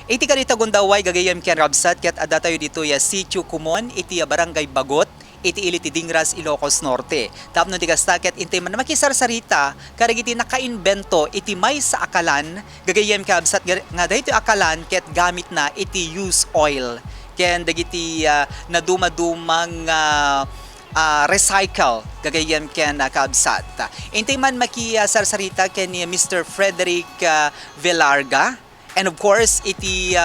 Iti karita gundaway gagayam ken rabsat ket adda tayo dito ya Sitio Kumon iti barangay Bagot iti ili ti Dingras, Ilocos Norte. Tapno ti kastaket intay man makisarsarita karagiti naka-invento iti may sa akalan gagayam ken rabsat nga daytoy akalan ket gamit na iti used oil ken dagiti naduma-dumang recycle gagayam ken kabsat. Intay man makisarsarita ken ni Mr. Frederick Velarga. And of course, iti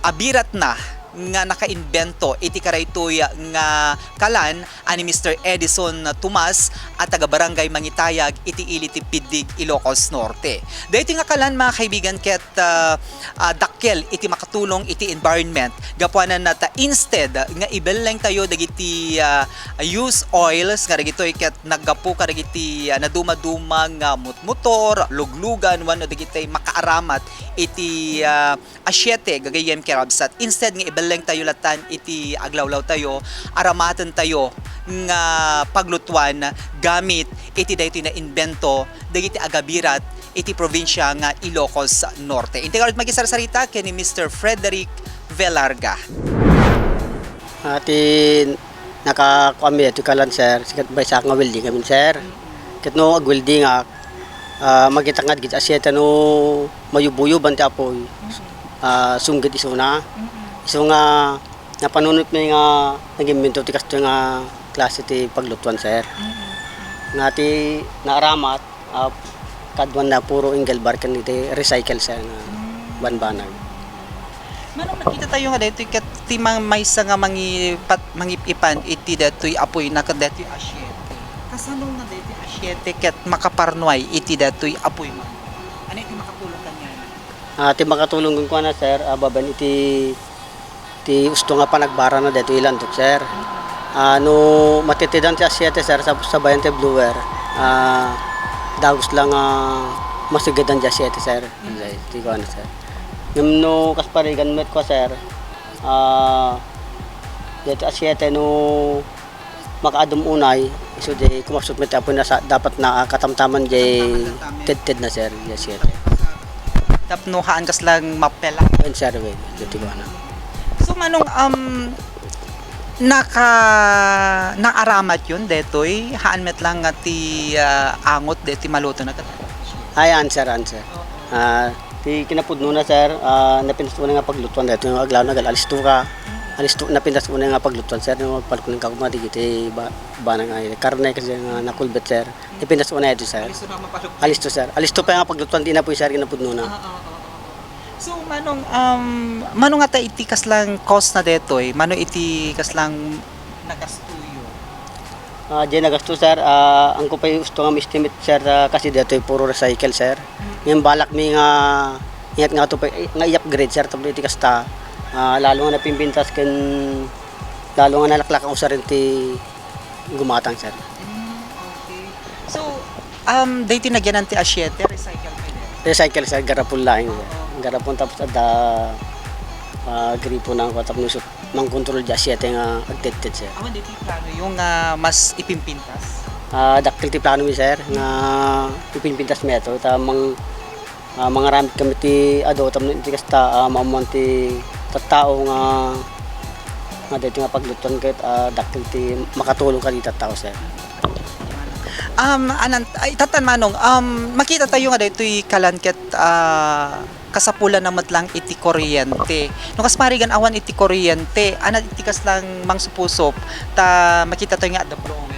abirat na nga naka-invento iti karaytoy nga kalan ani Mr. Edison Tomas at taga barangay Mangitayag iti ili ti Pidig, Ilocos Norte. Dahito nga kalan mga kaibigan ket dakkel iti makatulong iti environment gapuanan nata instead nga ibeleng tayo dagiti used oils nga dagitoy ket naggapu kadagiti naduma-dumang motor, luglugan wano dagiti makaaramat iti asyete gagayem kerabsat instead nga ibeleng tayo latan iti aglawlaw tayo aramatan tayo nga paglutuan gamit iti daytoy na invento dagiti agabirat iti probinsya nga Ilocos Norte. Integrated magisarsarita ken ni Mr. Frederick Velarga. Atin nakakuami ito kalan sir, sikat ba sa nga welding kami sir. Ket no ag welding magitangad gid asyeta no mayubuyo bante apoy. Sunggid isuna. Iso nga napanunot mi nga nag-invento ti kasto nga klase ti paglutuan sir. Ngati naaramat kadwan na puro ingal barkan iti recycle sir nga banbanag. Manong nakita tayo nga daytoy ket timang maysa nga mangipipan iti daytoy apoy na ket daytoy asyete. Kasanong nga daytoy asyete ket makaparnuay iti daytoy apoy man. Ano iti makatulong kanyan? Ti makatulong ko na sir, baban iti usto nga panagbara na daytoy ilandok sir. No matitidan ti asyete sir sa bayan ti blower. Dagos lang masigadan ti asyete sir. Ti ko na sir. Yung no kasparigan met ko sir. Dito asyete no makaadum unay iso di kumapsot met apo na dapat na katamtaman di ted na sir di asyete. Tapno haan kas lang mapela. En sir we dito ko na. So manong naaramat yun detoy haan met lang nga ti angot deti maluto na kat. Ay answer. Ti kinapudno na sir, napintas mo na nga paglutuan dito yung aglaw na alisto ka. Alisto napintas mo na nga paglutuan sir, yung magpalkunin ka kumati giti bana nga karne kasi nga nakulbet sir. Napintas mo na ito sir. Alisto sir. Alisto pa nga paglutuan di na po sir kinapudno na. So manong nga ta iti kas lang cost na detoy, mano iti kas lang nagastuyo. Diyan nagasto sir, ang ko pa gusto nga estimate sir kasi dito puro recycle sir. Yung balak mi nga ingat nga to pa nga i-upgrade sir tapos iti kasta. Lalo nga napimpintas ken lalo nga nalaklak ako sa rin ti gumatang sir. Okay. So dito nagyanan ti asyete recycle pa din. Recycle sir garapon lang sir. Garapon tapos ada gripo nang ko tapos mang-control di asyete nga agteted sir. Awan dito plano yung mas ipimpintas. Daktil ti plano mi sir nga ipinpintas meto tamang mga ramit kami ti ado tamno ti kasta maamon ti tattao nga dito nga pagluton ket daktil ti makatulong ka dito tattao sir. Tatan manong makita tayo nga dito'y kalan ket kasapulan namat lang iti kuryente. No kas marigan awan iti kuryente, ana iti kas lang mangsupusop ta makita tayo nga the blower.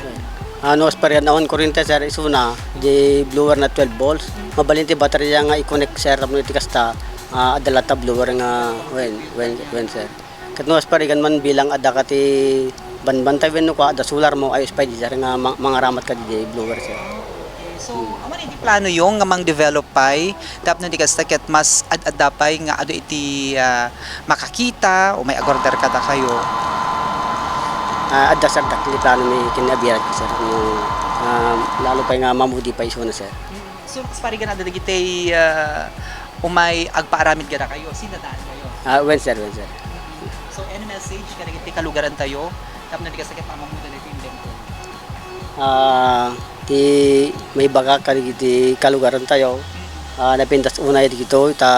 Ano asparian awan kuryente sir isuna di blower na 12 volts. Mabalin ti baterya nga i-connect sir tapno iti kasta adala ta blower nga when sir. Ket no asparigan man bilang adda ka ti banbantay wenno ko ada solar mo ayos pa di sir nga mangaramat ka di blower sir. So, aman iti plano yung nga mang develop pay tapno di kasta ket mas adapay nga ado iti makakita o may agorder kada kayo. Adda sir dakli plano mi kinabirat sir no lalo pa nga mamudi pa iso na sir. So, parigan ada dagiti umay agpaaramid kada kayo sinadaan kayo. When sir. So, any message kada dagiti kalugaran tayo tapno di kasta ket pamamudan iti invento. Ti may baga kanigiti kalugaran tayo napindas unay dito ta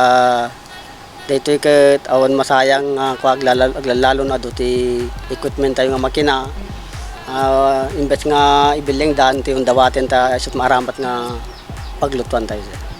dito ket awan masayang aglalalo na duti equipment tayo nga makina. Imbes nga ibiling daan ti yung dawatin ta isut maaramat nga paglutuan tayo sir.